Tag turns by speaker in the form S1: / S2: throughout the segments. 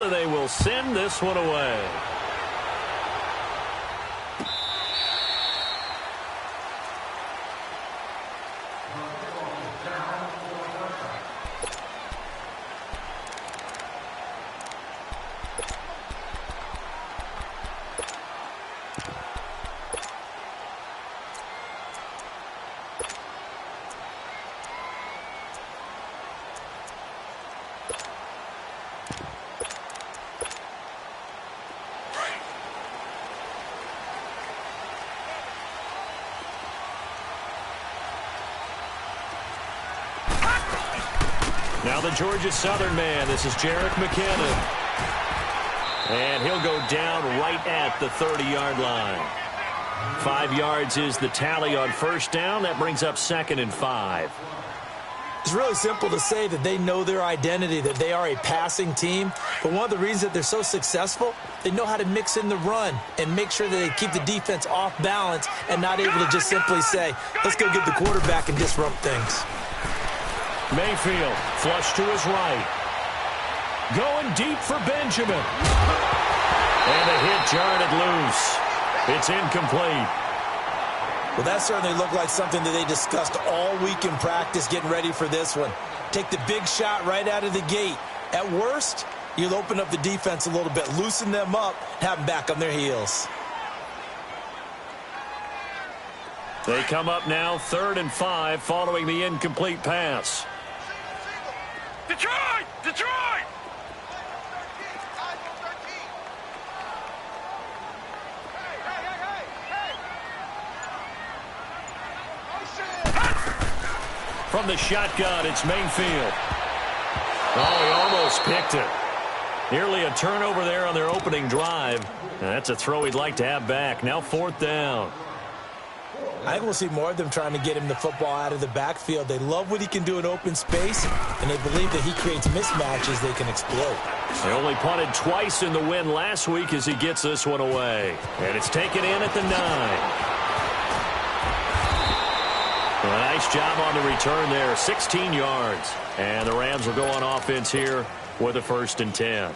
S1: and they will send this one away. Now the Georgia Southern man, this is Jerick McKinnon. And he'll go down right at the 30-yard line. 5 yards is the tally on first down. That brings up 2nd and 5.
S2: It's really simple to say that they know their identity, that they are a passing team. But one of the reasons that they're so successful, they know how to mix in the run and make sure that they keep the defense off balance and not able to just simply say, let's go get the quarterback and disrupt things.
S1: Mayfield, flush to his right. Going deep for Benjamin. And a hit jarred it loose. It's incomplete.
S2: Well, that certainly looked like something that they discussed all week in practice getting ready for this one. Take the big shot right out of the gate. At worst, you'll open up the defense a little bit, loosen them up, have them back on their heels.
S1: They come up now 3rd and 5 following the incomplete pass.
S3: Detroit! Detroit!
S1: From the shotgun, it's Mayfield. Oh, he almost picked it. Nearly a turnover there on their opening drive. And that's a throw he'd like to have back. Now 4th down.
S2: I think we'll see more of them trying to get him the football out of the backfield. They love what he can do in open space, and they believe that he creates mismatches they can exploit.
S1: They only punted twice in the win last week as he gets this one away. And it's taken in at the 9. A nice job on the return there, 16 yards. And the Rams will go on offense here with a 1st and 10.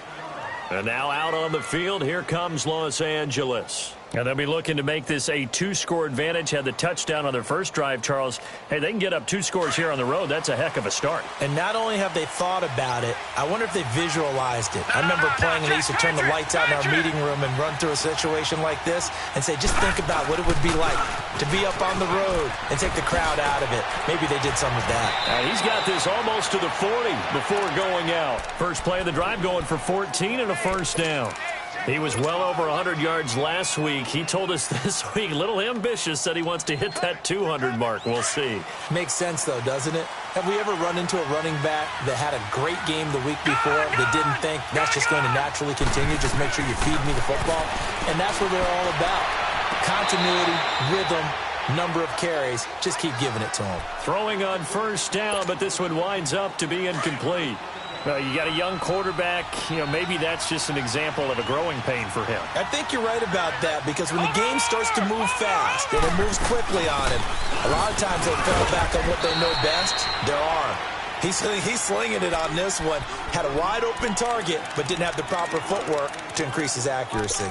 S1: And now out on the field, here comes Los Angeles. And they'll be looking to make this a 2-score advantage. Had the touchdown on their first drive, Charles. Hey, they can get up 2 scores here on the road. That's a heck of a start.
S2: And not only have they thought about it, I wonder if they visualized it. I remember playing and they used to turn the lights out in our meeting room and run through a situation like this and say, just think about what it would be like to be up on the road and take the crowd out of it. Maybe they did some of that.
S1: He's got this almost to the 40 before going out. First play of the drive going for 14 and a 1st down. He was well over 100 yards last week. He told us this week, a little ambitious, said he wants to hit that 200 mark. We'll see.
S2: Makes sense, though, doesn't it? Have we ever run into a running back that had a great game the week before that didn't think that's just going to naturally continue? Just make sure you feed me the football. And that's what they're all about. Continuity, rhythm, number of carries. Just keep giving it to them.
S1: Throwing on first down, but this one winds up to be incomplete. Well, you got a young quarterback. Maybe that's just an example of a growing pain for him.
S2: I think you're right about that because when the game starts to move fast and it moves quickly on him, a lot of times they fall back on what they know best, their arm. He's slinging it on this one. Had a wide open target, but didn't have the proper footwork to increase his accuracy.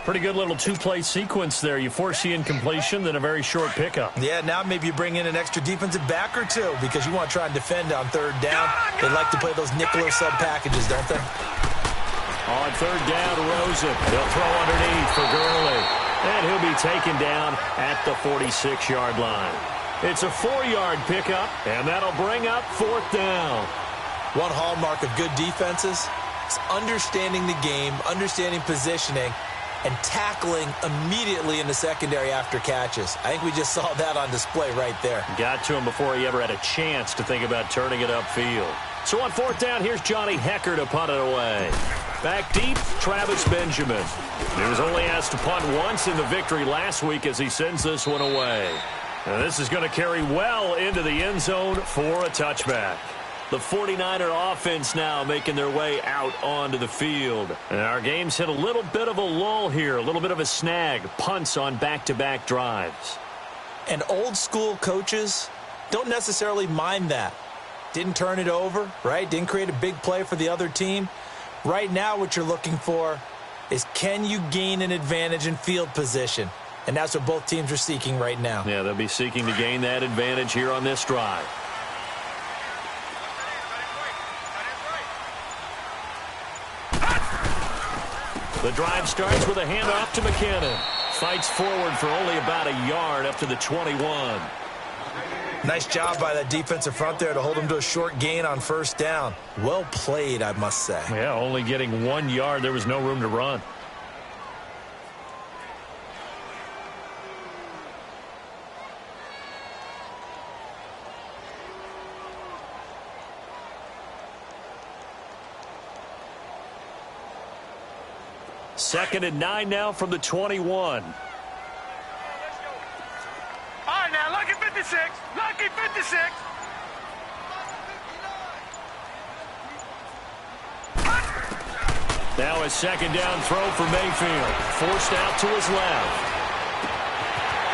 S1: Pretty good little 2-play sequence there. You force the incompletion, then a very short pickup.
S2: Yeah, now maybe you bring in an extra defensive back or two because you want to try and defend on 3rd down. They like to play those nickel or sub packages, don't they?
S1: On 3rd down, Rosen. He'll throw underneath for Gurley. And he'll be taken down at the 46-yard line. It's a 4-yard pickup, and that'll bring up 4th down.
S2: One hallmark of good defenses is understanding the game, understanding positioning, and tackling immediately in the secondary after catches. I think we just saw that on display right there.
S1: Got to him before he ever had a chance to think about turning it upfield. So on 4th down, here's Johnny Hecker to punt it away. Back deep, Travis Benjamin. He was only asked to punt once in the victory last week as he sends this one away. And this is going to carry well into the end zone for a touchback. The 49er offense now making their way out onto the field. And our game's hit a little bit of a lull here, a little bit of a snag. Punts on back-to-back drives.
S2: And old school coaches don't necessarily mind that. Didn't turn it over, right? Didn't create a big play for the other team. Right now what you're looking for is, can you gain an advantage in field position? And that's what both teams are seeking right now.
S1: Yeah, they'll be seeking to gain that advantage here on this drive. The drive starts with a handoff to McKinnon. Fights forward for only about a yard up to the 21.
S2: Nice job by that defensive front there to hold him to a short gain on first down. Well played, I must say.
S1: Yeah, only getting 1 yard. There was no room to run. Second and 9 now from the 21.
S3: All right, now, lucky 56. Lucky 56.
S1: Now a second down throw for Mayfield. Forced out to his left.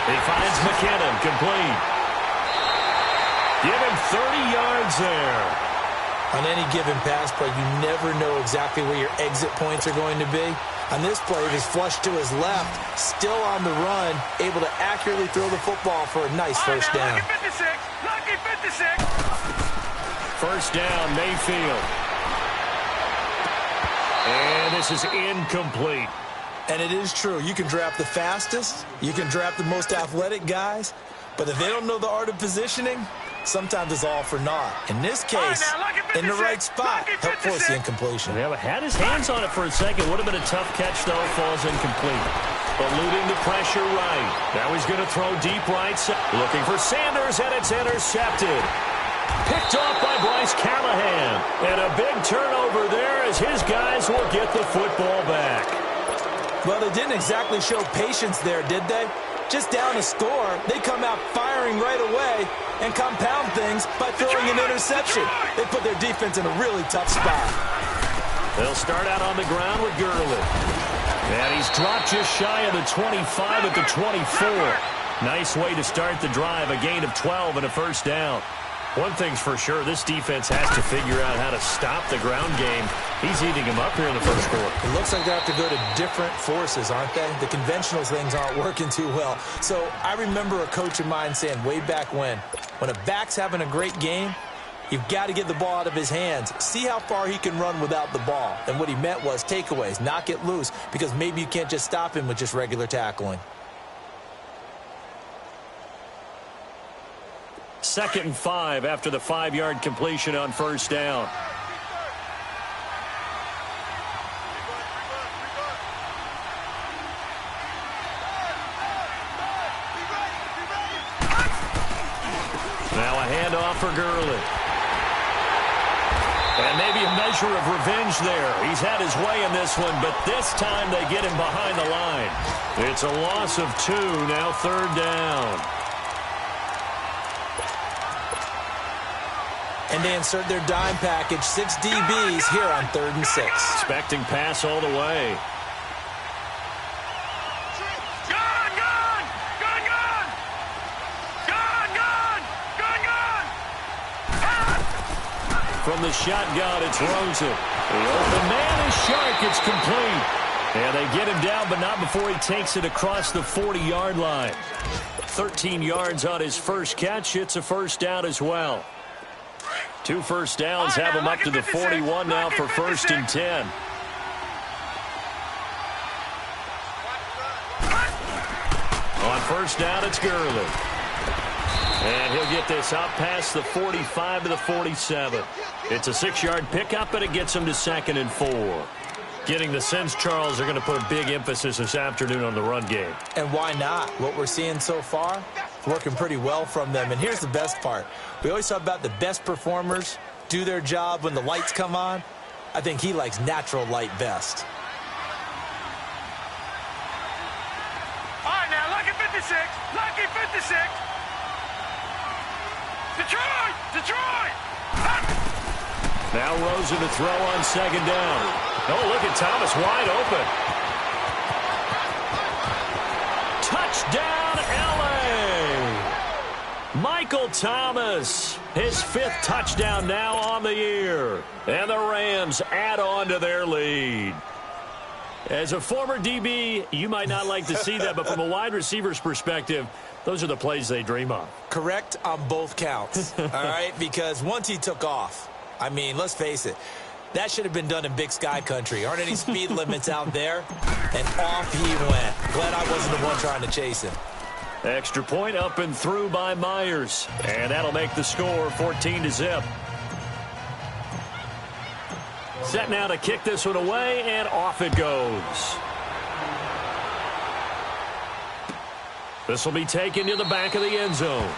S1: He finds McKinnon, complete. Give him 30 yards there.
S2: On any given pass play, you never know exactly where your exit points are going to be. On this play, it was flushed to his left, still on the run, able to accurately throw the football for a nice first down.
S3: Lucky 56. Lucky 56.
S1: First down, Mayfield. And this is incomplete.
S2: And it is true. You can draft the fastest. You can draft the most athletic guys. But if they don't know the art of positioning, sometimes it's all for naught. In this case, in the right spot, help force the incompletion.
S1: Yeah, but had his hands on it for a second. Would have been a tough catch, though. Falls incomplete. Eluding the pressure right. Now he's going to throw deep right side. Looking for Sanders, and it's intercepted. Picked off by Bryce Callahan. And a big turnover there as his guys will get the football back.
S2: Well, they didn't exactly show patience there, did they? Just down a score, they come out firing right away and compound things by throwing an interception. They put their defense in a really tough spot.
S1: They'll start out on the ground with Gurley. And he's dropped just shy of the 25 at the 24. Nice way to start the drive, a gain of 12 and a first down. One thing's for sure, this defense has to figure out how to stop the ground game. He's eating him up here in the first quarter.
S2: It looks like they have to go to different forces, aren't they? The conventional things aren't working too well. So I remember a coach of mine saying way back when a back's having a great game, you've got to get the ball out of his hands. See how far he can run without the ball. And what he meant was takeaways, knock it loose, because maybe you can't just stop him with just regular tackling.
S1: Second and 5 after the 5-yard completion on first down. Now a handoff for Gurley. And maybe a measure of revenge there. He's had his way in this one, but this time they get him behind the line. It's a loss of 2, now third down.
S2: And they insert their dime package, 6 DBs here on 3rd and 6.
S1: Expecting pass all the way.
S3: Gun, gun! Gun, gun! Gun, gun! Gun, gun!
S1: From the shotgun, it's Rosen. The open man is Shark. It's complete. And they get him down, but not before he takes it across the 40-yard line. 13 yards on his first catch. It's a first down as well. 2 first downs have him up to the 41 now for 1st and 10. On first down, it's Gurley. And he'll get this out past the 45 to the 47. It's a 6-yard pickup, and it gets him to 2nd and 4. Getting the sense, Charles, are going to put a big emphasis this afternoon on the run game.
S2: And why not? What we're seeing so far, working pretty well from them. And here's the best part. We always talk about the best performers do their job when the lights come on. I think he likes natural light best.
S3: All right, now, lucky 56. Lucky 56. Detroit! Detroit!
S1: Now Rosen to throw on 2nd down. Oh, look at Thomas wide open. Touchdown, L.A. Michael Thomas His 5th touchdown now on the year. And the Rams add on to their lead. As a former DB, you might not like to see that, but from a wide receiver's perspective, those are the plays they dream of.
S2: Correct on both counts, all right? Because once he took off, I mean, let's face it, that should have been done in Big Sky country. Aren't any speed limits out there? And off he went. Glad I wasn't the one trying to chase him.
S1: Extra point up and through by Myers. And that'll make the score 14-0. Set now to kick this one away, and off it goes. This will be taken to the back of the end zone.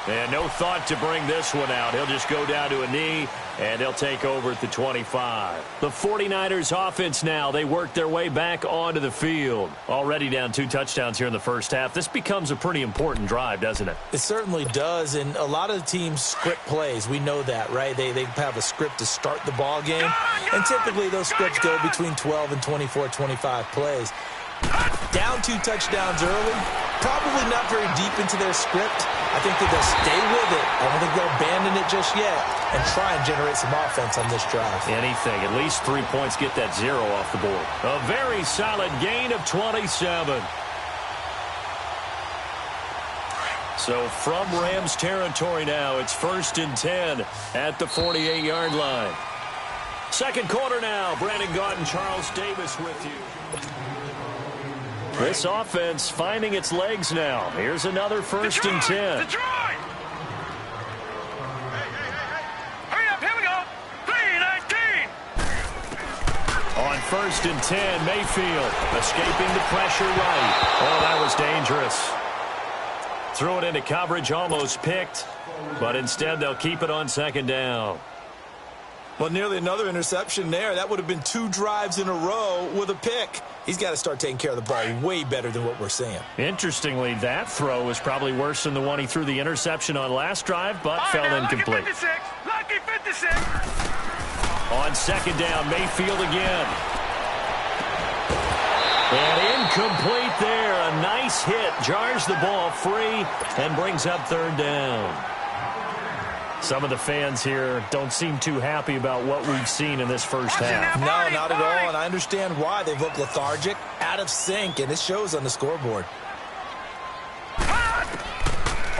S1: And no thought to bring this one out. He'll just go down to a knee, and they'll take over at the 25. The 49ers offense now, they work their way back onto the field. Already down 2 touchdowns here in the first half. This becomes a pretty important drive, doesn't it?
S2: It certainly does, and a lot of teams script plays. We know that, right? They have a script to start the ball game, and typically those scripts go between 12 and 24, 25 plays. Down 2 touchdowns early, probably not very deep into their script. I think that they'll stay with it. I don't think they'll abandon it just yet and try and generate some offense on this drive.
S1: Anything. At least 3 points, get that 0 off the board. A very solid gain of 27. So from Rams territory now, it's 1st and 10 at the 48-yard line. Second quarter now. Brandon Gaunt and Charles Davis with you. This offense finding its legs now. Here's another 1st and 10.
S3: Detroit! Hurry up, here we go. 3-19.
S1: On 1st and 10, Mayfield escaping the pressure right. Oh, that was dangerous. Threw it into coverage, almost picked, but instead they'll keep it on 2nd down.
S2: Well, nearly another interception there. That would have been 2 drives in a row with a pick. He's got to start taking care of the ball way better than what we're seeing.
S1: Interestingly, that throw was probably worse than the one he threw the interception on last drive, but fell incomplete.
S3: Lucky 56.
S1: On 2nd down, Mayfield again. And incomplete there. A nice hit. Jars the ball free and brings up 3rd down. Some of the fans here don't seem too happy about what we've seen in this first half.
S2: No, not at all, and I understand why. They've looked lethargic, out of sync, and it shows on the scoreboard.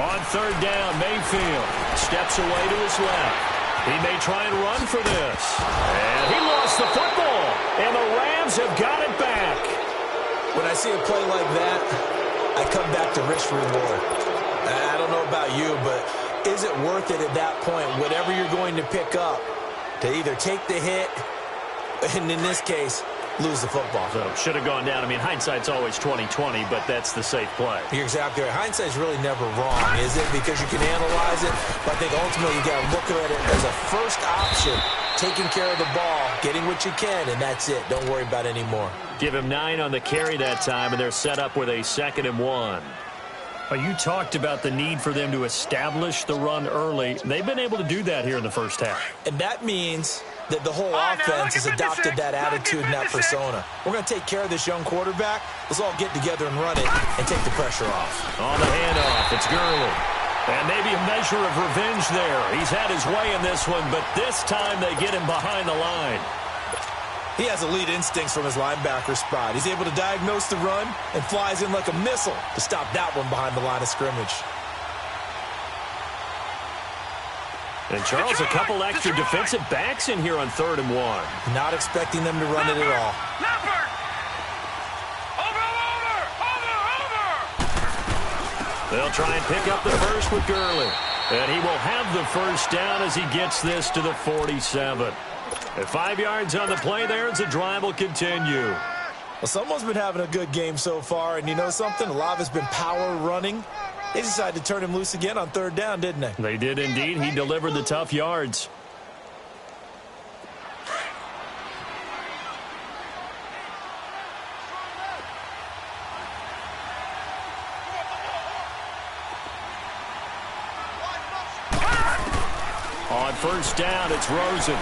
S1: On 3rd down, Mayfield steps away to his left. He may try and run for this. And he lost the football, and the Rams have got it back.
S2: When I see a play like that, I come back to risk reward. I don't know about you, but is it worth it at that point, whatever you're going to pick up, to either take the hit, and in this case, lose the football?
S1: So should have gone down. I mean, hindsight's always 20/20, but that's the safe play.
S2: You're exactly right. Hindsight's really never wrong, is it? Because you can analyze it, but I think ultimately you got to look at it as a first option, taking care of the ball, getting what you can, and that's it. Don't worry about any more.
S1: Give him 9 on the carry that time, and they're set up with a 2nd and 1. You talked about the need for them to establish the run early. They've been able to do that here in the first half.
S2: And that means that the whole offense has adopted that attitude and that persona. We're going to take care of this young quarterback. Let's all get together and run it and take the pressure off.
S1: On the handoff, it's Gurley. And maybe a measure of revenge there. He's had his way in this one, but this time they get him behind the line.
S2: He has elite instincts from his linebacker spot. He's able to diagnose the run and flies in like a missile to stop that one behind the line of scrimmage.
S1: And Charles, a couple extra defensive backs in here on 3rd and 1.
S2: Not expecting them to run it at all.
S1: They'll try and pick up the first with Gurley. And he will have the first down as he gets this to the 47. At 5 yards on the play there, as the drive will continue.
S2: Well, someone's been having a good game so far, and you know something? A lot of it's been power running. They decided to turn him loose again on 3rd down, didn't they?
S1: They did indeed. He delivered the tough yards. On 1st down, it's Rosen.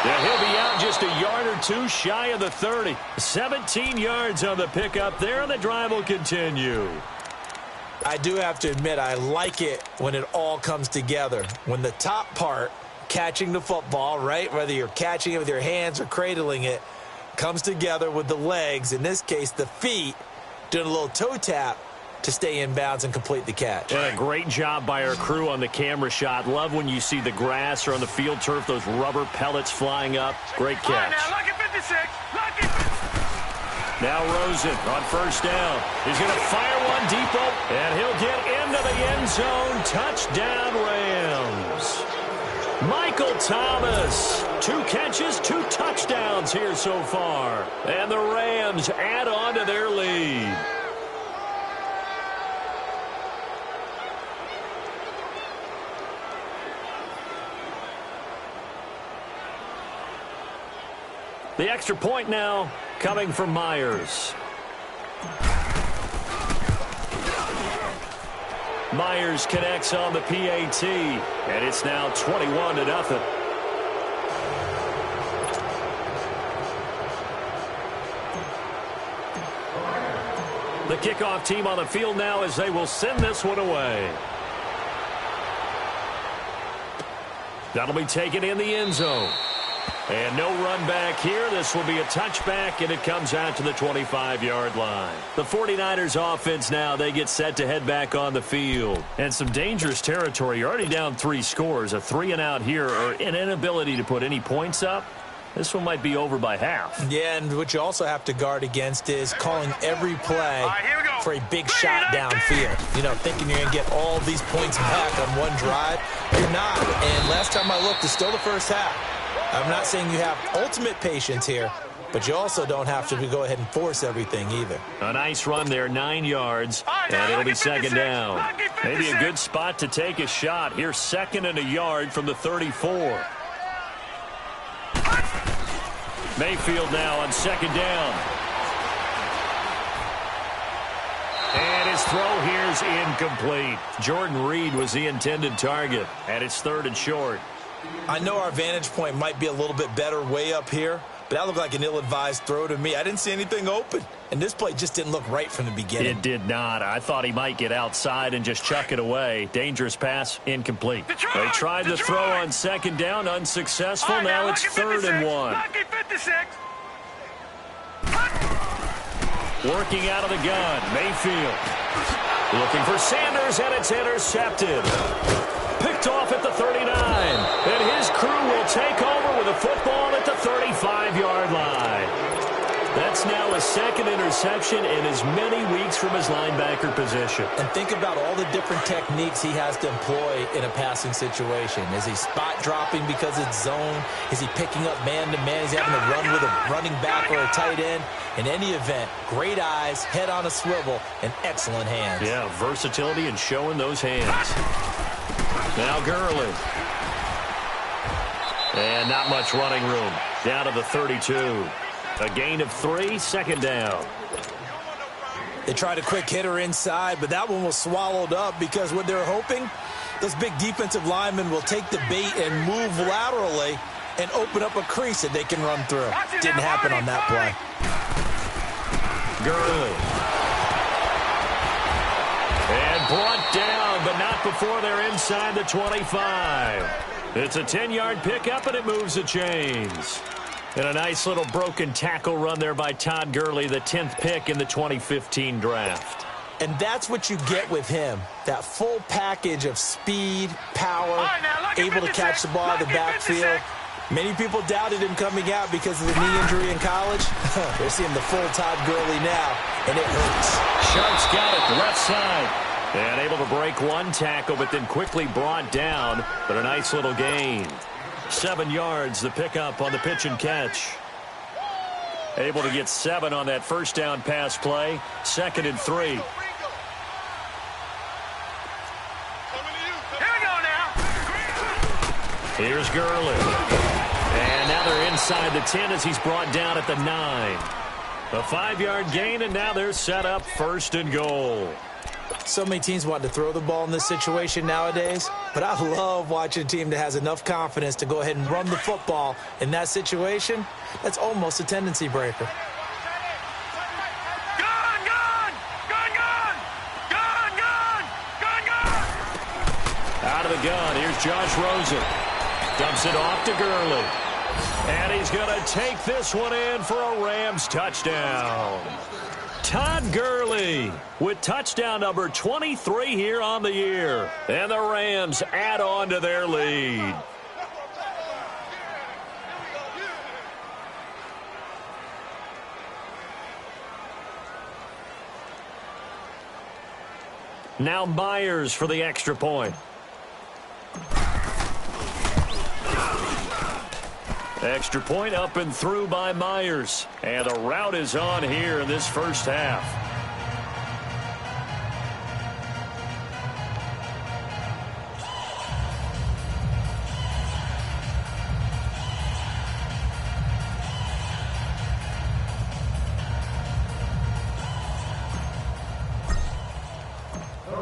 S1: Yeah, he'll be out just a yard or 2 shy of the 30. 17 yards on the pickup there, and the drive will continue.
S2: I do have to admit, I like it when it all comes together. When the top part, catching the football, right, whether you're catching it with your hands or cradling it, comes together with the legs, in this case the feet, doing a little toe tap to stay in bounds and complete the catch.
S1: And a great job by our crew on the camera shot. Love when you see the grass or on the field turf, those rubber pellets flying up. Great catch.
S3: All right, now, lucky 56. Lucky 56.
S1: Now Rosen on first down. He's going to fire one deep up, and he'll get into the end zone. Touchdown, Rams. Michael Thomas, 2 catches, 2 touchdowns here so far. And the Rams add on to their lead. The extra point now coming from Myers. Myers connects on the PAT, and it's now 21-0. The kickoff team on the field now as they will send this one away. That'll be taken in the end zone. And no run back here. This will be a touchback, and it comes out to the 25-yard line. The 49ers offense now, they get set to head back on the field. And some dangerous territory. You're already down 3 scores. A 3-and-out here, or an inability to put any points up. This one might be over by half.
S2: Yeah, and what you also have to guard against is calling every play for a big shot downfield. You know, thinking you're going to get all these points back on one drive. You're not. And last time I looked, it's still the first half. I'm not saying you have ultimate patience here, but you also don't have to go ahead and force everything either.
S1: A nice run there, 9 yards, and it'll be second down. Maybe a good spot to take a shot. Here's 2nd and a yard from the 34. Mayfield now on 2nd down. And his throw here's incomplete. Jordan Reed was the intended target, and it's 3rd and short.
S2: I know our vantage point might be a little bit better way up here, but that looked like an ill-advised throw to me. I didn't see anything open, and this play just didn't look right from the beginning.
S1: It did not. I thought he might get outside and just chuck it away. Dangerous pass, incomplete. They tried the throw on 2nd down, unsuccessful. Now it's 3rd and 1. Working out of the gun, Mayfield. Looking for Sanders, and it's intercepted. Picked off at the 39, and his crew will take over with a football at the 35-yard line. That's now his 2nd interception in as many weeks from his linebacker position.
S2: And think about all the different techniques he has to employ in a passing situation. Is he spot dropping because it's zone? Is he picking up man-to-man? Is he having to run with a running back or a tight end? In any event, great eyes, head on a swivel, and excellent hands.
S1: Yeah, versatility and showing those hands. Now Gurley. And not much running room. Down to the 32. A gain of 3, 2nd down.
S2: They tried a quick hitter inside, but that one was swallowed up because what they're hoping, those big defensive linemen will take the bait and move laterally and open up a crease that they can run through. Didn't happen on that play.
S1: Gurley. And brought down, but not before they're inside the 25. It's a 10-yard pickup, and it moves the chains. And a nice little broken tackle run there by Todd Gurley, the 10th pick in the 2015 draft.
S2: And that's what you get with him, that full package of speed, power, able to catch the ball out of the backfield. Many people doubted him coming out because of the knee injury in college. They're seeing the full Todd Gurley now, and it hurts.
S1: Sharp's got it, the left side. And able to break one tackle, but then quickly brought down. But a nice little gain. 7 yards, the pickup on the pitch and catch. Able to get 7 on that first down pass play. 2nd and 3.
S3: Here we go now.
S1: Here's Gurley. And now they're inside the 10 as he's brought down at the 9. A 5-yard gain, and now they're set up 1st and goal.
S2: So many teams want to throw the ball in this situation nowadays, but I love watching a team that has enough confidence to go ahead and run the football in that situation. That's almost a tendency breaker.
S3: Gun! Gun! Gun! Gun! Gun! Gun!
S1: gun. Here's Josh Rosen. Dumps it off to Gurley. And he's going to take this one in for a Rams touchdown. Todd Gurley with touchdown number 23 here on the year. And the Rams add on to their lead. Now Myers for the extra point. Extra point up and through by Myers. And the route is on here in this first half.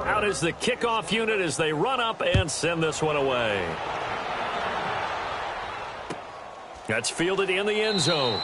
S1: Out is the kickoff unit as they run up and send this one away. That's fielded in the end zone.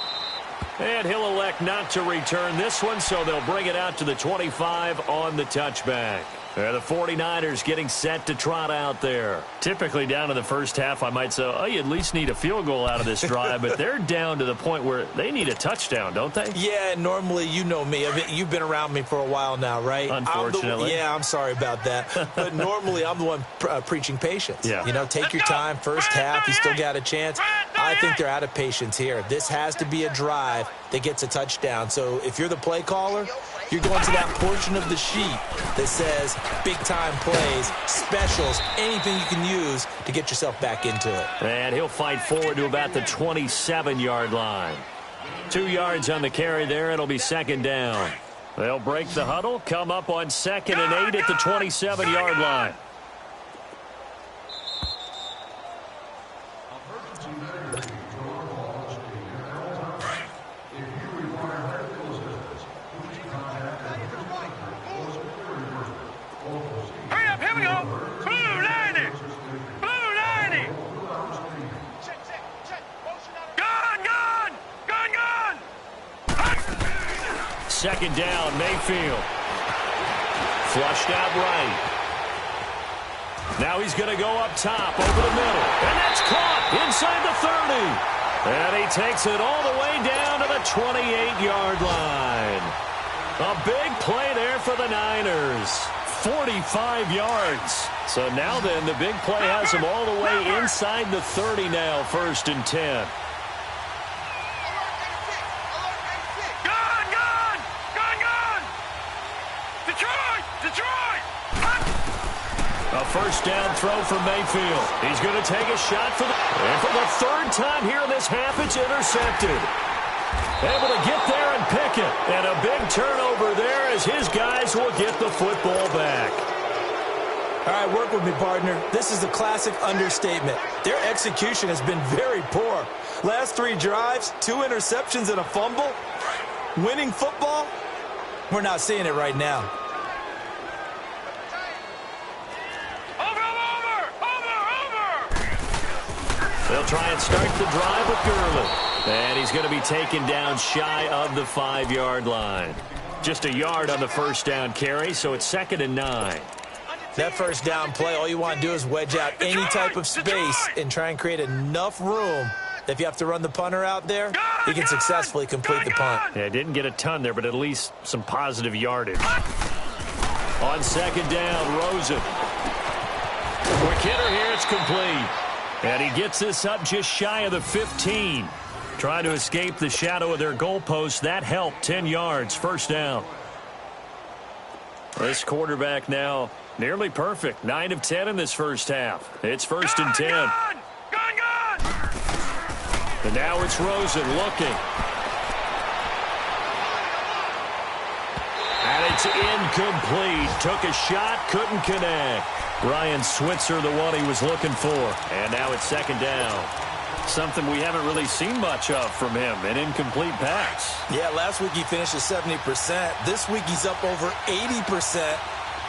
S1: And he'll elect not to return this one, so they'll bring it out to the 25 on the touchback. The 49ers getting set to trot out there. Typically down in the first half, I might say, oh, you at least need a field goal out of this drive, but they're down to the point where they need a touchdown, don't they?
S2: Yeah, normally, you know me. I mean, you've been around me for a while now, right?
S1: Unfortunately.
S2: I'm sorry about that. But normally, I'm the one preaching patience.
S1: Yeah.
S2: You know, take your time. First half, you still got a chance. I think they're out of patience here. This has to be a drive that gets a touchdown. So if you're the play caller, you're going to that portion of the sheet that says big-time plays, specials, anything you can use to get yourself back into it.
S1: And he'll fight forward to about the 27-yard line. 2 yards on the carry there. It'll be second down. They'll break the huddle, come up on 2nd and 8 at the 27-yard line. Second down, Mayfield. Flushed out right. Now he's going to go up top, over the middle. And that's caught inside the 30. And he takes it all the way down to the 28-yard line. A big play there for the Niners. 45 yards. So now then, the big play has him all the way inside the 30 now, 1st and 10. A first down throw for Mayfield. He's going to take a shot for the 3rd time here in this half. It's intercepted. Able to get there and pick it. And a big turnover there as his guys will get the football back.
S2: All right, work with me, partner. This is a classic understatement. Their execution has been very poor. Last 3 drives, 2 interceptions and a fumble. Winning football? We're not seeing it right now.
S1: They'll try and start the drive with Gurley. And he's going to be taken down shy of the 5-yard line. Just a yard on the first down carry, so it's 2nd and 9.
S2: That first down play, all you want to do is wedge out any type of space and try and create enough room that if you have to run the punter out there, he can successfully complete the punt.
S1: Yeah, didn't get a ton there, but at least some positive yardage. On 2nd down, Rosen. Quick hitter here, it's complete. And he gets this up just shy of the 15. Trying to escape the shadow of their goalpost. That helped. 10 yards. First down. This quarterback now nearly perfect. 9 of 10 in this first half. It's 1st and 10. And now it's Rosen looking. And it's incomplete. Took a shot, couldn't connect. Ryan Switzer, the one he was looking for. And now it's 2nd down. Something we haven't really seen much of from him, an incomplete pass.
S2: Yeah, last week he finished at 70%. This week he's up over 80%.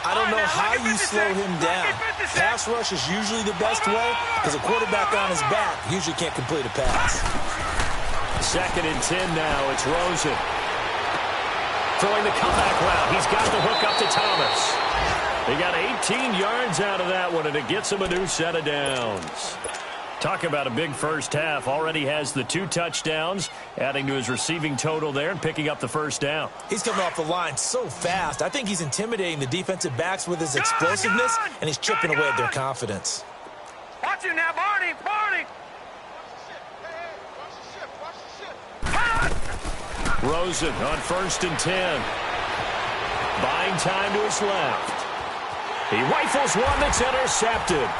S2: I don't know how you slow him down. Pass rush is usually the best way because a quarterback on his back usually can't complete a pass.
S1: 2nd and 10 now. It's Rosen. Throwing the comeback route. He's got the hook up to Thomas. They got 18 yards out of that one, and it gets him a new set of downs. Talk about a big first half. Already has the 2 touchdowns, adding to his receiving total there and picking up the first down.
S2: He's coming off the line so fast. I think he's intimidating the defensive backs with his explosiveness, and he's chipping away at their confidence.
S3: Watch him now, Barney! Barney!
S1: Rosen on 1st and 10. Buying time to his left. He rifles one that's intercepted.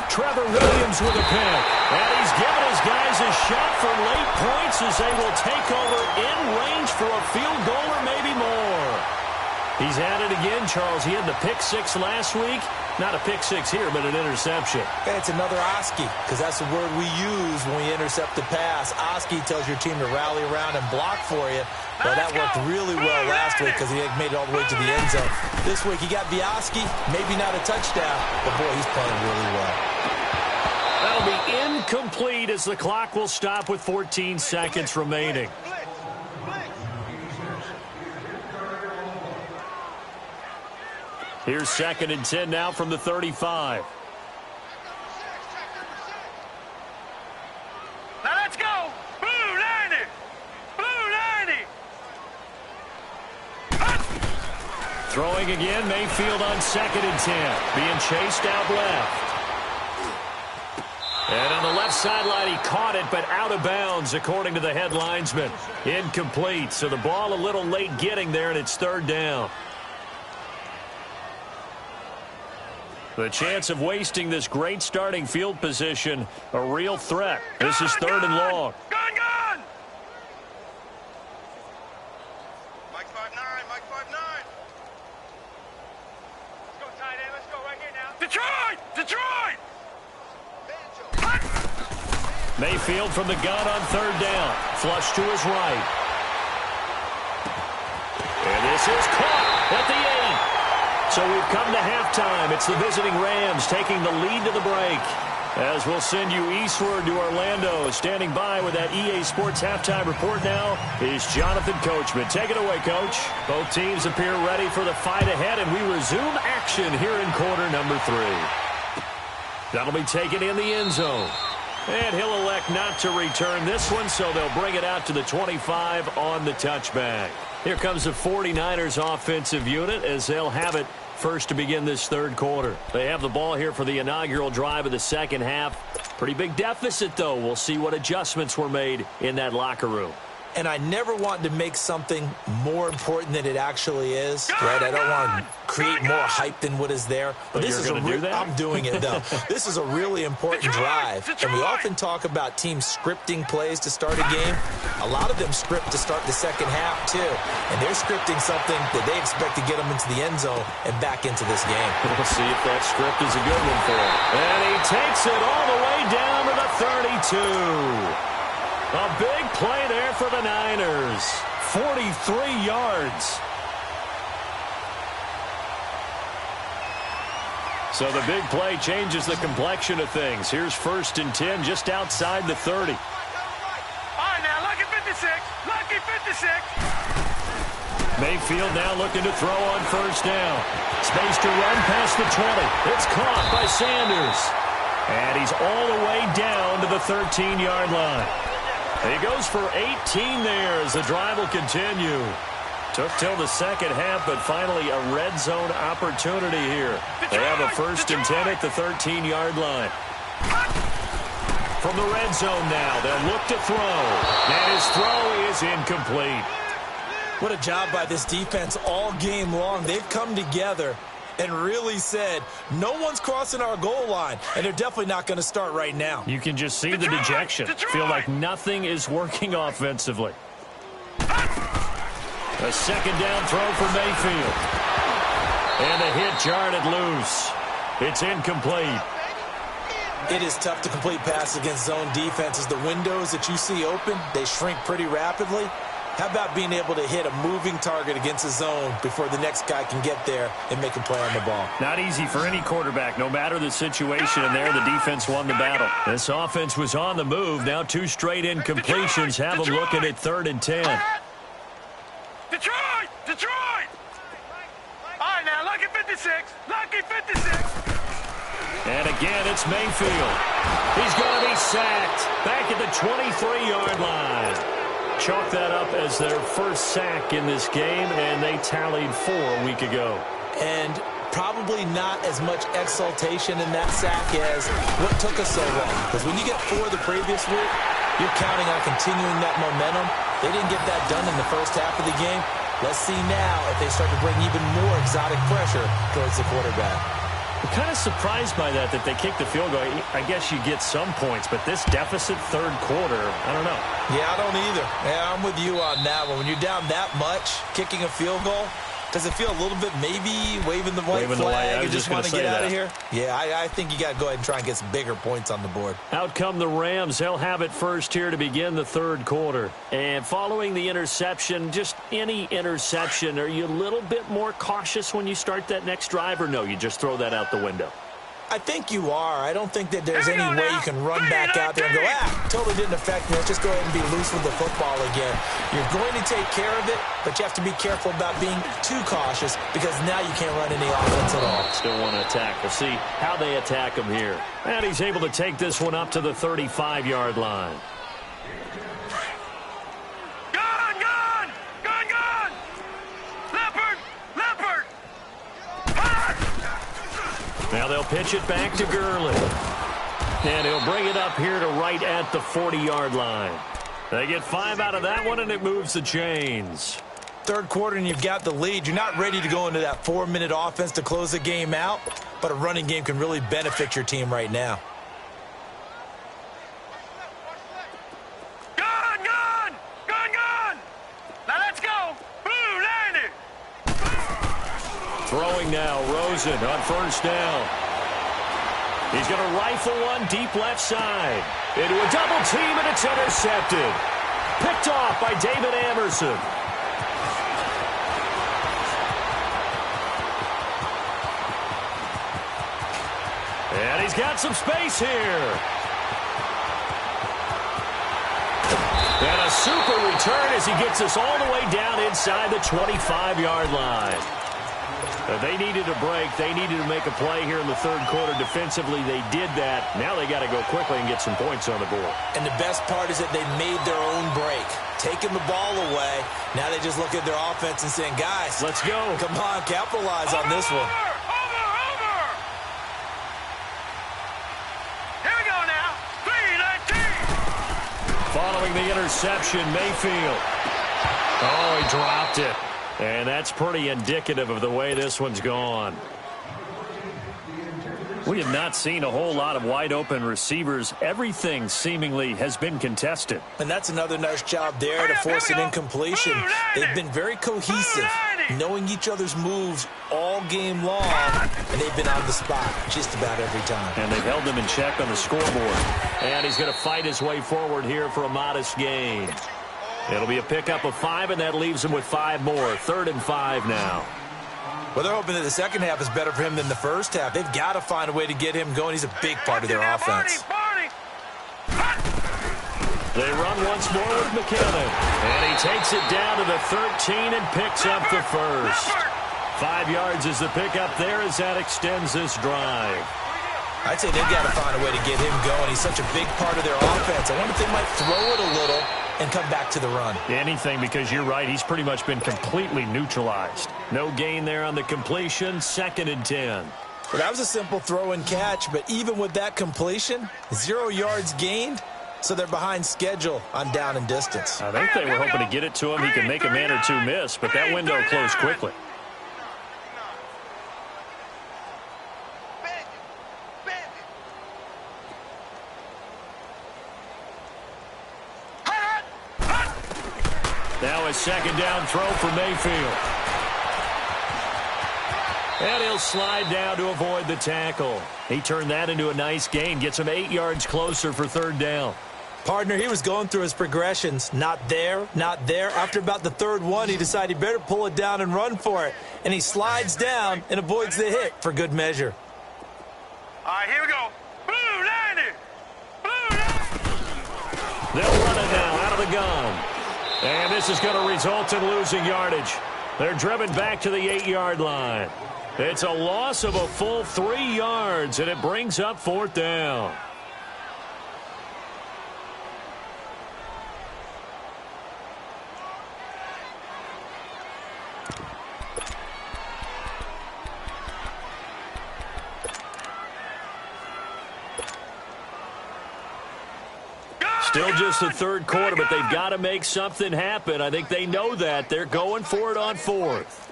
S1: Trevor Williams with a pick. And he's given his guys a shot for late points as they will take over in range for a field goal or maybe more. He's at it again, Charles. He had the pick 6 last week. Not a pick 6 here, but an interception.
S2: Hey, it's another Oski, because that's the word we use when we intercept the pass. Oski tells your team to rally around and block for you. Well, that worked really well last week because he made it all the way to the end zone. This week he got Vioski, maybe not a touchdown, but boy, he's playing really well.
S1: That'll be incomplete as the clock will stop with 14 seconds remaining. Here's 2nd and 10 now from the 35.
S3: Now let's go! Blue 90! Blue 90!
S1: Throwing again, Mayfield on 2nd and 10. Being chased out left. And on the left sideline, he caught it, but out of bounds, according to the head linesman. Incomplete, so the ball a little late getting there, and it's 3rd down. The chance of wasting this great starting field position, a real threat. This is 3rd and long.
S3: Gun, gun!
S4: Mike 5'9", Mike 5'9".
S3: Let's go, tight end. Let's go right here now. Detroit! Detroit!
S1: Mayfield from the gun on 3rd down. Flush to his right. And this is caught at the 8. So we've come to halftime. It's the visiting Rams taking the lead to the break. As we'll send you eastward to Orlando. Standing by with that EA Sports halftime report now is Jonathan Coachman. Take it away, Coach. Both teams appear ready for the fight ahead, and we resume action here in quarter number 3. That'll be taken in the end zone. And he'll elect not to return this one, so they'll bring it out to the 25 on the touchback. Here comes the 49ers offensive unit as they'll have it first to begin this 3rd quarter. They have the ball here for the inaugural drive of the 2nd half. Pretty big deficit, though. We'll see what adjustments were made in that locker room.
S2: And I never want to make something more important than it actually is, right? I don't want to create more hype than what is there.
S1: But this is a
S2: I'm doing it, though. This is a really important drive. And we often talk about teams scripting plays to start a game. A lot of them script to start the 2nd half, too. And they're scripting something that they expect to get them into the end zone and back into this game.
S1: We'll see if that script is a good one for him. And he takes it all the way down to the 32. A big play there for the Niners. 43 yards. So the big play changes the complexion of things. Here's 1st and 10 just outside the 30.
S3: All right, now, lucky 56. Lucky 56.
S1: Mayfield now looking to throw on 1st down. Space to run past the 20. It's caught by Sanders. And he's all the way down to the 13-yard line. He goes for 18 there as the drive will continue. Took till the 2nd half, but finally a red zone opportunity here. They have a 1st and 10 at the 13-yard line. From the red zone now, they'll look to throw. And his throw is incomplete.
S2: What a job by this defense all game long. They've come together and really said, no one's crossing our goal line, and they're definitely not going to start right now.
S1: You can just see the dejection. Feel like nothing is working offensively. A 2nd down throw for Mayfield. And a hit jarred it loose. It's incomplete.
S2: It is tough to complete passes against zone defenses. The windows that you see open, they shrink pretty rapidly. How about being able to hit a moving target against a zone before the next guy can get there and make a play on the ball?
S1: Not easy for any quarterback, no matter the situation, and there the defense won the battle. This offense was on the move. Now 2 straight incompletions have them looking at 3rd and 10.
S3: Detroit! Detroit! All right, now, lucky 56. 56. Lucky 56.
S1: And again, it's Mayfield. He's going to be sacked back at the 23-yard line. Chalk that up as their first sack in this game, and they tallied 4 a week ago.
S2: And probably not as much exultation in that sack as what took us so long. Because when you get 4 the previous week, you're counting on continuing that momentum. They didn't get that done in the first half of the game. Let's see now if they start to bring even more exotic pressure towards the quarterback.
S1: I'm kind of surprised by that they kicked the field goal. I guess you get some points, but this deficit third quarter, I don't know.
S2: Yeah, I don't either. Yeah, I'm with you on that one. When you're down that much, kicking a field goal, does it feel a little bit maybe waving the white flag and just want to get out of here? Yeah, I think you got to go ahead and try and get some bigger points on the board.
S1: Out come the Rams. They'll have it first here to begin the third quarter. And following the interception, just any interception, are you a little bit more cautious when you start that next drive, or no, you just throw that out the window?
S2: I think you are. I don't think that there's any way you can run back out there and go, totally didn't affect me. Let's just go ahead and be loose with the football again. You're going to take care of it, but you have to be careful about being too cautious because now you can't run any offense at all.
S1: Still want to attack. We'll see how they attack him here. And he's able to take this one up to the 35-yard line. Now they'll pitch it back to Gurley. And he'll bring it up here to right at the 40-yard line. They get 5 out of that one, and it moves the chains.
S2: Third quarter, and you've got the lead. You're not ready to go into that 4-minute offense to close the game out, but a running game can really benefit your team right now.
S3: Now let's go. Blue, landed.
S1: Throwing now, Rosen on first down. He's going to rifle one deep left side. Into a double team, and it's intercepted. Picked off by David Amerson. And he's got some space here. And a super return as he gets us all the way down inside the 25-yard line. They needed a break. They needed to make a play here in the third quarter. Defensively, they did that. Now they got to go quickly and get some points on the board.
S2: And the best part is that they made their own break. Taking the ball away. Now they just look at their offense and saying, guys,
S1: let's go.
S2: Come on, capitalize on this one.
S3: Over. Here we go now. 3-19.
S1: Following the interception, Mayfield. Oh, he dropped it. And that's pretty indicative of the way this one's gone. We have not seen a whole lot of wide-open receivers. Everything seemingly has been contested.
S2: And that's another nice job there to force an incompletion. They've been very cohesive, knowing each other's moves all game long, and they've been on the spot just about every time.
S1: And they've held them in check on the scoreboard. And he's going to fight his way forward here for a modest gain. It'll be a pickup of 5, and that leaves him with 5 more. 3rd and 5 now.
S2: Well, they're hoping that the second half is better for him than the first half. They've got to find a way to get him going. He's a big part of their offense.
S1: They run once more with McKinnon. And he takes it down to the 13 and picks up the first. 5 yards is the pickup there as that extends this drive.
S2: I'd say they've got to find a way to get him going. He's such a big part of their offense. I wonder if they might throw it a little and come back to the run.
S1: Anything, because you're right, he's pretty much been completely neutralized. No gain there on the completion, 2nd and 10.
S2: Well, that was a simple throw and catch, but even with that completion, 0 yards gained, so they're behind schedule on down and distance.
S1: I think they were hoping to get it to him. He can make a man or two miss, but that window closed quickly. Now a 2nd down throw for Mayfield. And he'll slide down to avoid the tackle. He turned that into a nice gain. Gets him 8 yards closer for 3rd down.
S2: Partner, he was going through his progressions. Not there, not there. After about the 3rd one, he decided he better pull it down and run for it. And he slides down and avoids the hit for good measure.
S3: All right, here we go. Blue, landed.
S1: They'll run it now out of the gun. And this is going to result in losing yardage. They're driven back to the 8-yard line. It's a loss of a full 3 yards, and it brings up 4th down. Still just the 3rd quarter, but they've got to make something happen. I think they know that. They're going for it on 4th.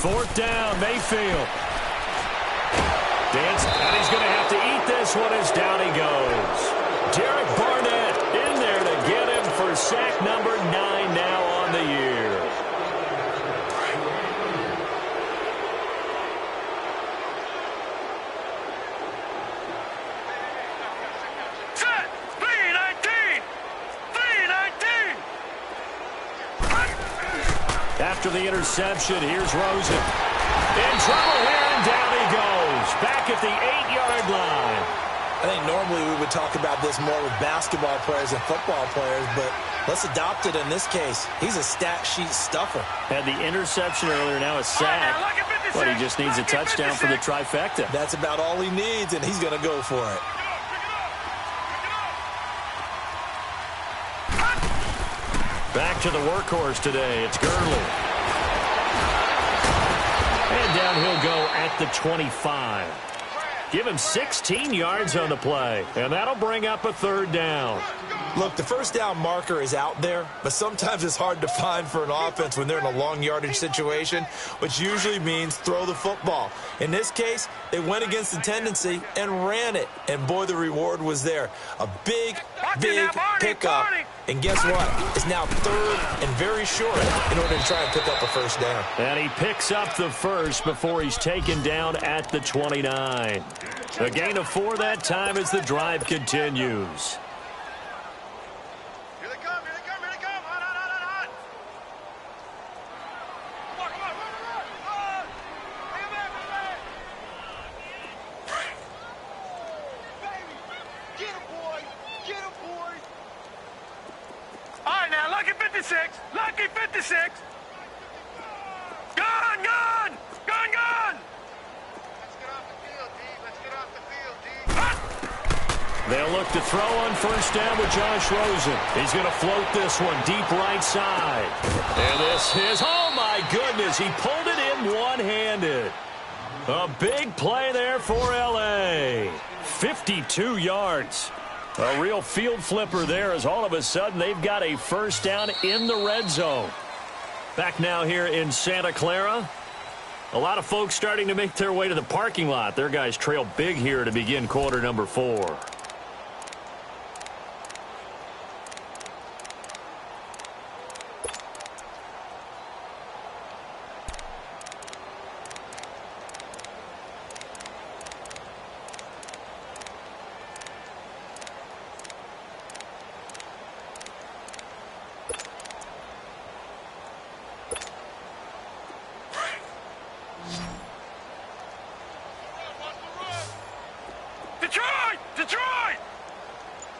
S1: 4th down, Mayfield. Dance, and he's going to have to eat this one as down he goes. Derek Barnett in there to get him for sack number 9 now on the year. After the interception, here's Rosen. In trouble here, and down he goes. Back at the 8-yard line.
S2: I think normally we would talk about this more with basketball players and football players, but let's adopt it in this case. He's a stat sheet stuffer.
S1: Had the interception earlier, now a sack. But he just needs a touchdown for the trifecta.
S2: That's about all he needs, and he's going to go for it.
S1: Back to the workhorse today. It's Gurley. And down he'll go at the 25. Give him 16 yards on the play. And that'll bring up a 3rd down.
S2: Look, the 1st down marker is out there, but sometimes it's hard to find for an offense when they're in a long yardage situation, which usually means throw the football. In this case, they went against the tendency and ran it. And, boy, the reward was there. A big pickup. And guess what? It's now 3rd and very short in order to try and pick up a 1st down.
S1: And he picks up the 1st before he's taken down at the 29. A gain of 4 that time as the drive continues.
S4: Here they come, here they come, here they come. Hot. Come on, run. Bring him back, baby. Get him, boy. Get him, boy.
S3: All right, now, lucky 56. Lucky 56. Gone.
S4: Let's get off the field, D. Let's get off the field, D.
S1: They'll look to throw on 1st down with Josh Rosen. He's going to float this one deep right side. And this is, oh my goodness, he pulled it in one-handed. A big play there for L.A. 52 yards. A real field flipper there as all of a sudden they've got a 1st down in the red zone. Back now here in Santa Clara. A lot of folks starting to make their way to the parking lot. Their guys trail big here to begin quarter number 4.
S3: Detroit!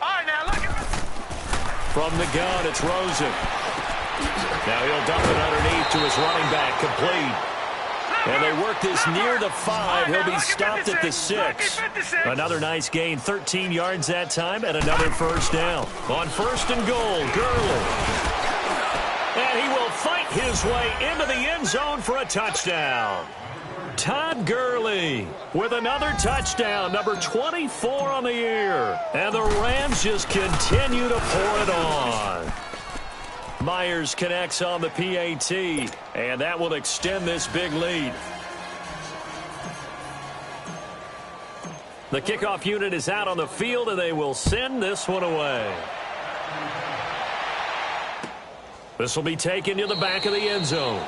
S3: All right, now, look at this.
S1: From the gun, it's Rosen. Now he'll dump it underneath to his running back, complete. And they work this near the 5. He'll be stopped at the 6. Another nice gain, 13 yards that time, and another 1st down. On 1st and goal, Gurley. And he will fight his way into the end zone for a touchdown. Todd Gurley with another touchdown, number 24 on the year. And the Rams just continue to pour it on. Myers connects on the PAT, and that will extend this big lead. The kickoff unit is out on the field, and they will send this one away. This will be taken to the back of the end zone.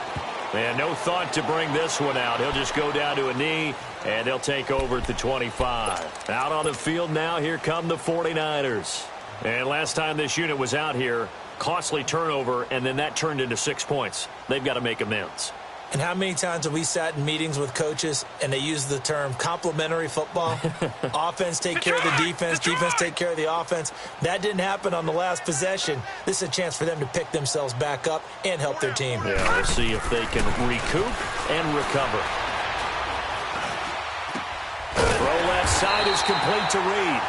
S1: And no thought to bring this one out. He'll just go down to a knee, and they'll take over at the 25. Out on the field now, here come the 49ers. And last time this unit was out here, costly turnover, and then that turned into 6 points. They've got to make amends.
S2: And how many times have we sat in meetings with coaches and they use the term complementary football? Offense take care of the defense, defense take care of the offense. That didn't happen on the last possession. This is a chance for them to pick themselves back up and help their team.
S1: Yeah, we'll see if they can recoup and recover. Throw left side is complete to Reed.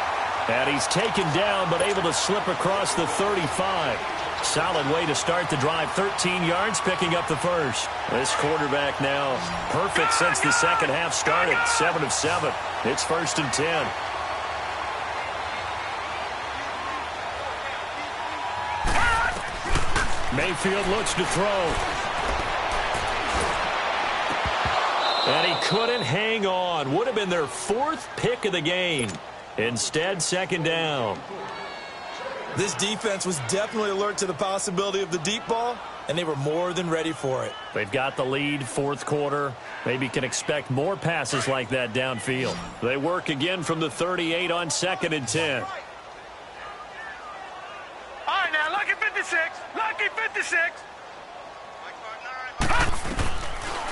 S1: And he's taken down but able to slip across the 35. Solid way to start the drive. 13 yards, picking up the first. This quarterback now perfect since the second half started. 7 of 7. It's 1st and 10. Mayfield looks to throw. And he couldn't hang on. Would have been their 4th pick of the game. Instead, 2nd down.
S2: This defense was definitely alert to the possibility of the deep ball, and they were more than ready for it.
S1: They've got the lead, 4th quarter. Maybe can expect more passes like that downfield. They work again from the 38 on 2nd and 10.
S3: All right, now, lucky 56. Lucky 56.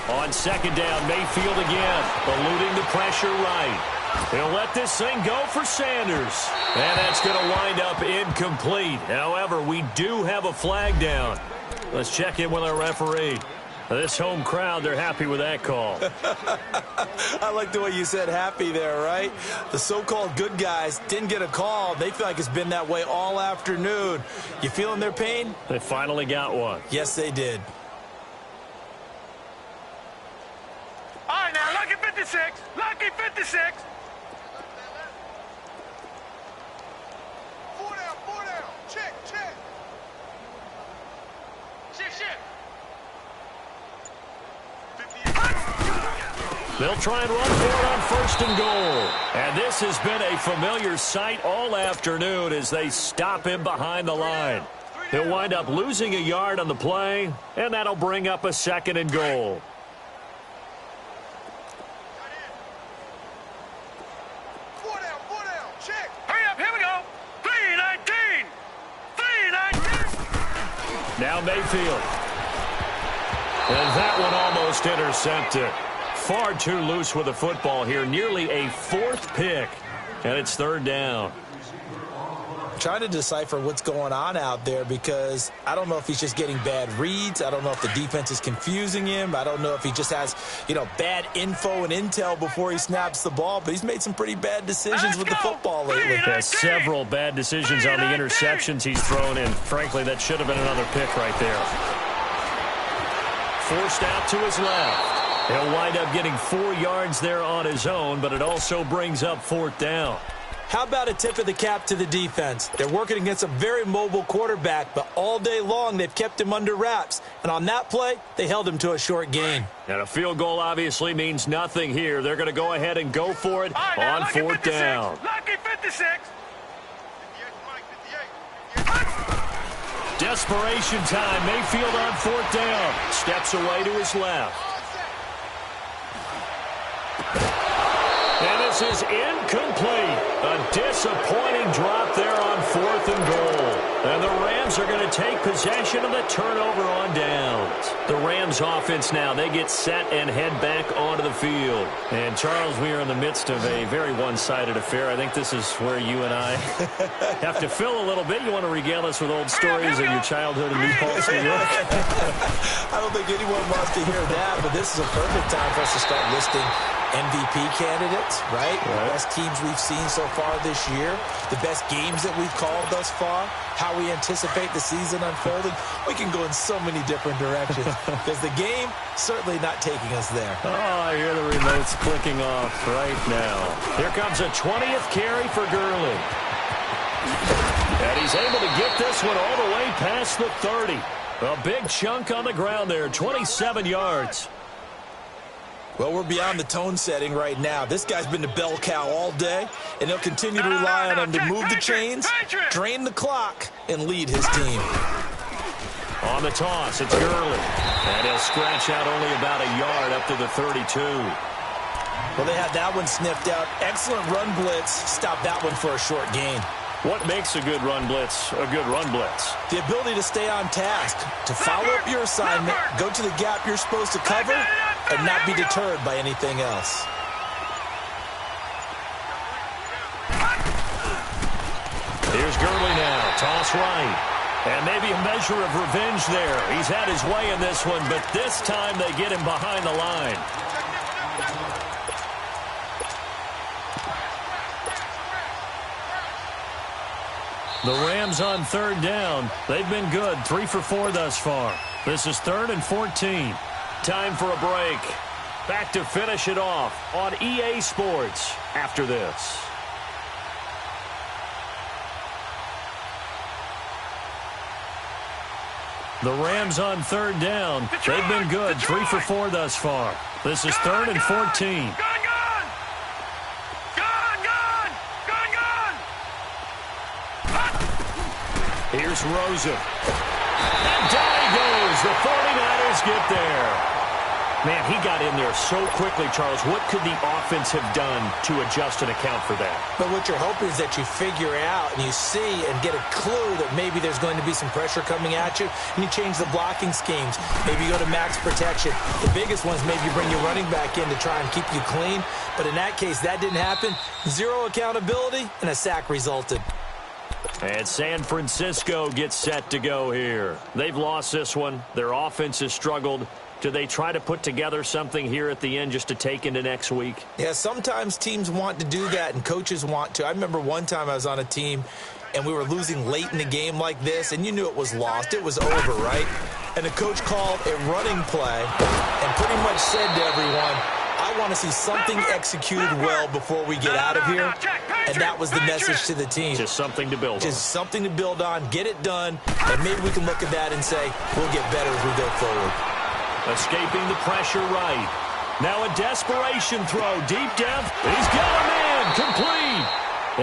S1: On 2nd down, Mayfield again, eluding the pressure right. He'll let this thing go for Sanders. And that's going to wind up incomplete. However, we do have a flag down. Let's check in with our referee. This home crowd, they're happy with that call.
S2: I like the way you said happy there, right? The so-called good guys didn't get a call. They feel like it's been that way all afternoon. You feeling their pain?
S1: They finally got one.
S2: Yes, they did.
S3: All right, now, lucky 56. Lucky 56.
S4: 4 down, 4 down. Check, check. Shift.
S1: They'll try and run for it on 1st and goal. And this has been a familiar sight all afternoon as they stop him behind the line. He'll wind up losing a yard on the play, and that'll bring up a 2nd and goal.
S4: 4 down, check.
S3: Hurry up, here we go. 319. 319.
S1: Now Mayfield. And that one almost intercepted. Far too loose with the football here. Nearly a 4th pick. And it's 3rd down.
S2: Trying to decipher what's going on out there because I don't know if he's just getting bad reads. I don't know if the defense is confusing him. I don't know if he just has, bad info and intel before he snaps the ball. But he's made some pretty bad decisions with the football lately.
S1: Has several bad decisions on the interceptions he's thrown in. Frankly, that should have been another pick right there. Forced out to his left. He'll wind up getting 4 yards there on his own, but it also brings up 4th down.
S2: How about a tip of the cap to the defense? They're working against a very mobile quarterback, but all day long they've kept him under wraps. And on that play, they held him to a short gain.
S1: And a field goal obviously means nothing here. They're going to go ahead and go for it on 4th down.
S3: Lucky 56.
S4: 58.
S1: Desperation time. Mayfield on 4th down. Steps away to his left. And this is incomplete. A disappointing drop there on 4th and goal. And the Rams are going to take possession of the turnover on downs. The Rams offense now, they get set and head back onto the field. And Charles, we are in the midst of a very one-sided affair. I think this is where you and I have to fill a little bit. You want to regale us with old stories of your childhood in New Paltz, New York?
S2: I don't think anyone wants to hear that, but this is a perfect time for us to start listing MVP candidates, right? The best teams we've seen so far this year, the best games that we've called thus far, how we anticipate the season unfolding. We can go in so many different directions because the game certainly not taking us there.
S1: Oh, I hear the remotes clicking off right now. Here comes a 20th carry for Gurley. And he's able to get this one all the way past the 30. A big chunk on the ground there, 27 yards.
S2: Well, we're beyond the tone setting right now. This guy's been the bell cow all day, and they'll continue to rely on him to move the chains, drain the clock, and lead his team.
S1: On the toss, it's Gurley. And he'll scratch out only about a yard up to the 32.
S2: Well, they had that one sniffed out. Excellent run blitz. Stop that one for a short gain.
S1: What makes a good run blitz a good run blitz?
S2: The ability to stay on task, to follow up your assignment, go to the gap you're supposed to cover, and not be deterred by anything else.
S1: Here's Gurley now. Toss right. And maybe a measure of revenge there. He's had his way in this one, but this time they get him behind the line. The Rams on third down. They've been good. 3 for 4 thus far. This is 3rd and 14. Time for a break. Back to finish it off on EA Sports after this. The Rams on third down. They've been good. 3 for 4 thus far. This is 3rd and 14. Here's Rosen. And down he goes. The 49ers get there. Man, he got in there so quickly, Charles. What could the offense have done to adjust and account for that?
S2: But what you're hoping is that you figure out and you see and get a clue that maybe there's going to be some pressure coming at you, and you change the blocking schemes. Maybe you go to max protection. The biggest ones, maybe you bring your running back in to try and keep you clean. But in that case, that didn't happen. 0 accountability, and a sack resulted.
S1: And San Francisco gets set to go here. They've lost this one. Their offense has struggled. Do they try to put together something here at the end just to take into next week?
S2: Yeah, sometimes teams want to do that and coaches want to. I remember one time I was on a team and we were losing late in the game like this, and you knew it was lost. It was over, right? And the coach called a running play and pretty much said to everyone, I want to see something executed well before we get out of here. And that was the message to the team.
S1: Just something to build on.
S2: Just something to build on, get it done, and maybe we can look at that and say, we'll get better as we go forward.
S1: Escaping the pressure right. Now a desperation throw deep down. He's got a man. Complete.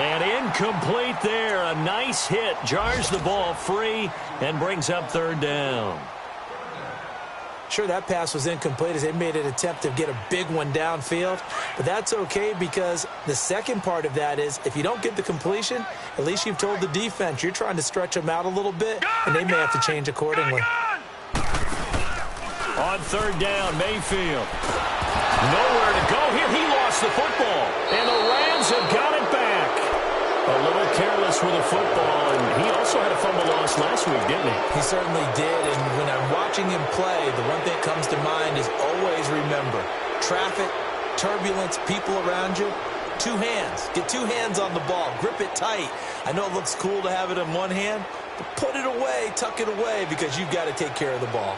S1: And incomplete there. A nice hit. Jars the ball free and brings up third down.
S2: Sure, that pass was incomplete as they made an attempt to get a big one downfield. But that's okay because the second part of that is if you don't get the completion, at least you've told the defense you're trying to stretch them out a little bit, and they may have to change accordingly.
S1: On third down, Mayfield. Nowhere to go here. He lost the football. And the Rams have got it back. A little careless with the football. And he also had a fumble loss last week, didn't he?
S2: He certainly did. And when I'm watching him play, the one thing that comes to mind is always remember, traffic, turbulence, people around you, 2 hands. Get 2 hands on the ball. Grip it tight. I know it looks cool to have it in one hand, but put it away, tuck it away, because you've got to take care of the ball.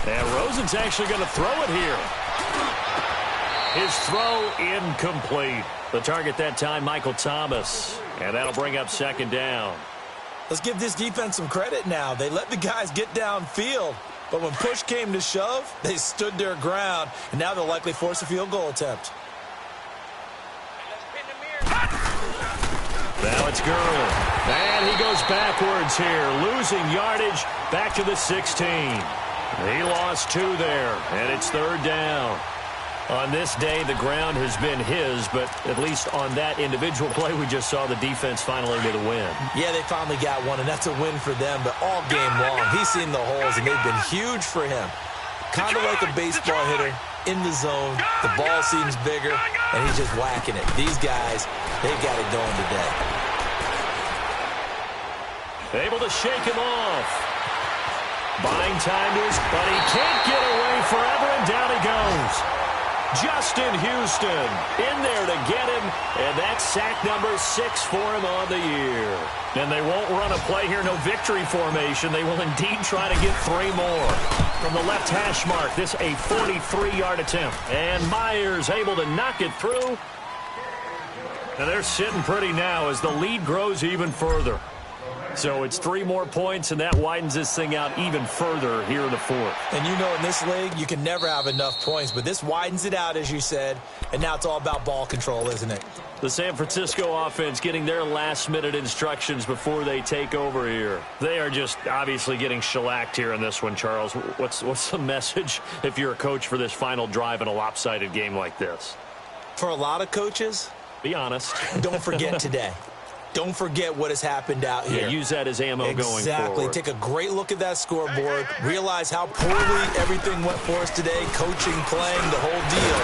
S1: And Rosen's actually going to throw it here. His throw incomplete. The target that time, Michael Thomas. And that'll bring up second down.
S2: Let's give this defense some credit now. They let the guys get downfield. But when push came to shove, they stood their ground. And now they'll likely force a field goal attempt.
S1: Now it's Gurley. And he goes backwards here, losing yardage back to the 16. He lost 2 there, and it's third down. On this day, the ground has been his, but at least on that individual play, we just saw the defense finally with a win.
S2: Yeah, they finally got one, and that's a win for them, but all game long, he's seen the holes, and they've been huge for him. Kind of like a baseball hitter in the zone. The ball seems bigger, and he's just whacking it. These guys, they've got it going today.
S1: Able to shake him off. Buying time is, but he can't get away forever, and down he goes. Justin Houston in there to get him, and that's sack number 6 for him on the year. And they won't run a play here, no victory formation. They will indeed try to get 3 more. From the left hash mark, this a 43-yard attempt. And Myers able to knock it through. And they're sitting pretty now as the lead grows even further. So it's 3 more points, and that widens this thing out even further here in the fourth.
S2: And you know in this league, you can never have enough points, but this widens it out, as you said, and now it's all about ball control, isn't it?
S1: The San Francisco offense getting their last-minute instructions before they take over here. They are just obviously getting shellacked here in this one, Charles. What's the message if you're a coach for this final drive in a lopsided game like this?
S2: For a lot of coaches,
S1: be honest.
S2: Don't forget today. Don't forget what has happened out here.
S1: Yeah, use that as ammo going forward.
S2: Exactly. Take a great look at that scoreboard. Realize how poorly everything went for us today, coaching, playing, the whole deal.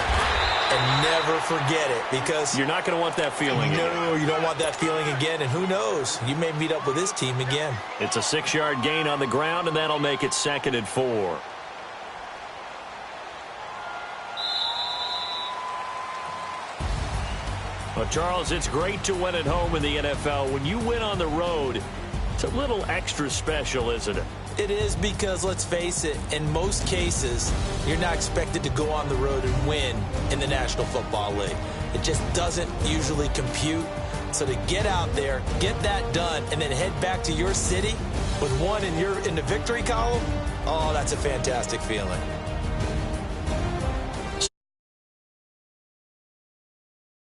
S2: And never forget it, because
S1: you're not going to want that feeling again.
S2: No, you don't want that feeling again, and who knows? You may meet up with this team again.
S1: It's a 6-yard gain on the ground, and that'll make it 2nd and 4. Well, Charles, it's great to win at home in the NFL. When you win on the road, it's a little extra special, isn't it?
S2: It is, because, let's face it, in most cases, you're not expected to go on the road and win in the National Football League. It just doesn't usually compute. So to get out there, get that done, and then head back to your city with one in the victory column, oh, that's a fantastic feeling.